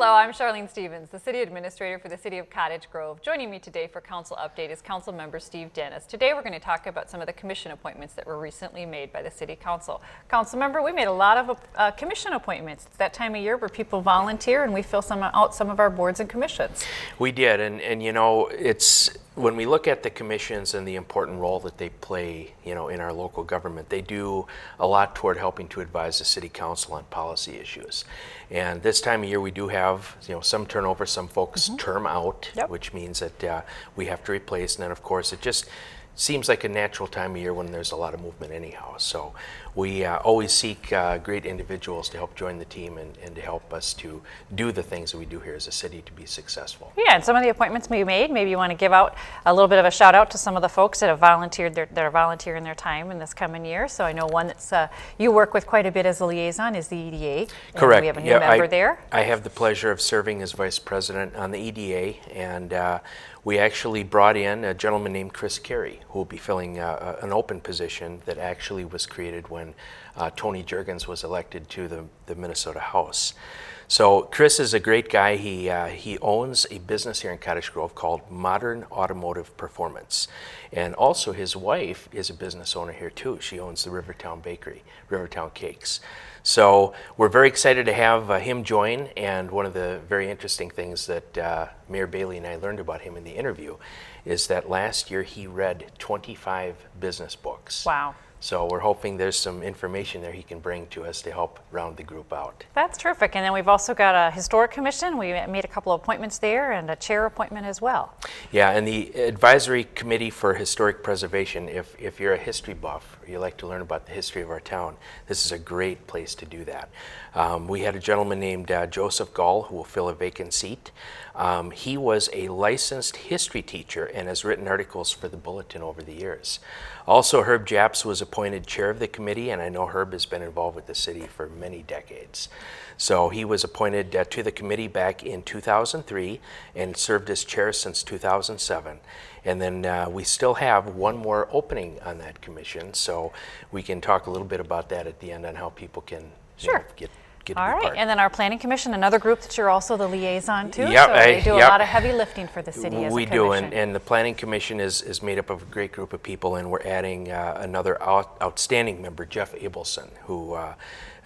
Hello, I'm Charlene Stevens, the City Administrator for the City of Cottage Grove. Joining me today for Council Update is Council Member Steve Dennis. Today we're going to talk about some of the commission appointments that were recently made by the City Council. Council Member, we made a lot of commission appointments. It's that time of year where people volunteer and we fill out some of our boards and commissions. We did, and you know, it's when we look at the commissions and the important role that they play, you know, in our local government, they do a lot toward helping to advise the City Council on policy issues. And this time of year we do have, you know, some turnover, some folks term out, which means that we have to replace, and then of course it just seems like a natural time of year when there's a lot of movement anyhow. So we always seek great individuals to help join the team and to help us to do the things that we do here as a city to be successful. Yeah, and some of the appointments we made, maybe you want to give out a little bit of a shout out to some of the folks that have volunteered, that are volunteering their time in this coming year. So I know one that's you work with quite a bit as a liaison is the EDA. Correct. We have a new member there. I have the pleasure of serving as Vice President on the EDA, and we actually brought in a gentleman named Chris Carey, who will be filling an open position that actually was created when Tony Juergens was elected to the Minnesota House. So Chris is a great guy. He owns a business here in Cottage Grove called Modern Automotive Performance. And also his wife is a business owner here too. She owns the Rivertown Bakery, Rivertown Cakes. So we're very excited to have him join, and one of the very interesting things that Mayor Bailey and I learned about him in the interview is that last year he read 25 business books. Wow. So we're hoping there's some information there he can bring to us to help round the group out. That's terrific. And then we've also got a historic commission. We made a couple of appointments there and a chair appointment as well. Yeah, and the Advisory Committee for Historic Preservation, if you're a history buff or you like to learn about the history of our town, this is a great place to do that. We had a gentleman named Joseph Gall who will fill a vacant seat. He was a licensed history teacher and has written articles for the Bulletin over the years. Also, Herb Japs was appointed chair of the committee, and I know Herb has been involved with the city for many decades. So he was appointed to the committee back in 2003 and served as chair since 2007. And then we still have one more opening on that commission, so we can talk a little bit about that at the end on how people can you know, get all right, and then our planning commission, another group that you're also the liaison to. Yep, so they do a lot of heavy lifting for the city as a commission. We do, and the planning commission is made up of a great group of people, and we're adding another outstanding member, Jeff Abelson, who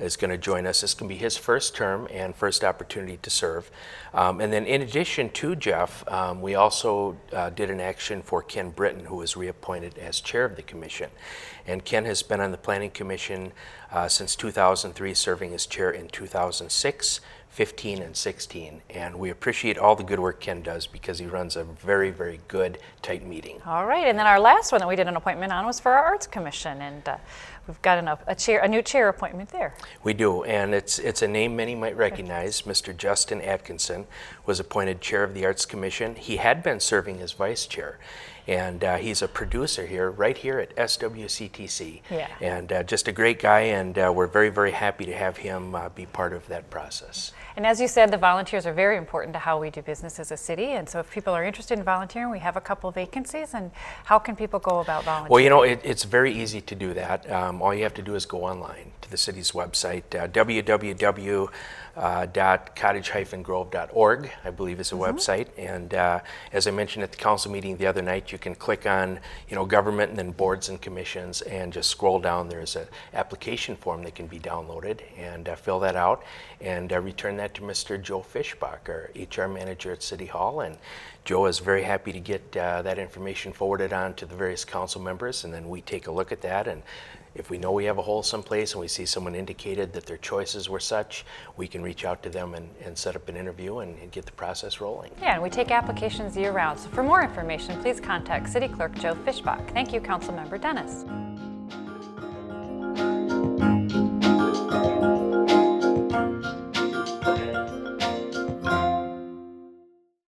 is going to join us. This can be his first term and first opportunity to serve. And then in addition to Jeff, we also did an action for Ken Britton, who was reappointed as chair of the commission. And Ken has been on the planning commission since 2003, serving as chair in 2006, 15, and 16. And we appreciate all the good work Ken does because he runs a very, very good, tight meeting. All right, and then our last one that we did an appointment on was for our Arts Commission, and we've got a new chair appointment there. We do, and it's a name many might recognize. Mr. Justin Atkinson was appointed chair of the Arts Commission. He had been serving as vice chair, and he's a producer here, right here at SWCTC. Yeah. And just a great guy, and we're very, very happy to have him be part of that process. And as you said, the volunteers are very important to how we do business as a city, and so if people are interested in volunteering, we have a couple vacancies, and how can people go about volunteering? Well, you know, it's very easy to do that. All you have to do is go online to the city's website, www.cottage-grove.org, I believe is the website. And as I mentioned at the council meeting the other night, you can click on, you know, government and then boards and commissions and just scroll down. There's an application form that can be downloaded, and fill that out and return that to Mr. Joe Fischbach, our HR manager at City Hall. And Joe is very happy to get that information forwarded on to the various council members, and then we take a look at that, and if we know we have a hole someplace and we see someone indicated that their choices were such, we can reach out to them and set up an interview and get the process rolling. Yeah, and we take applications year-round. So for more information, please contact City Clerk Joe Fischbach. Thank you, Councilmember Dennis.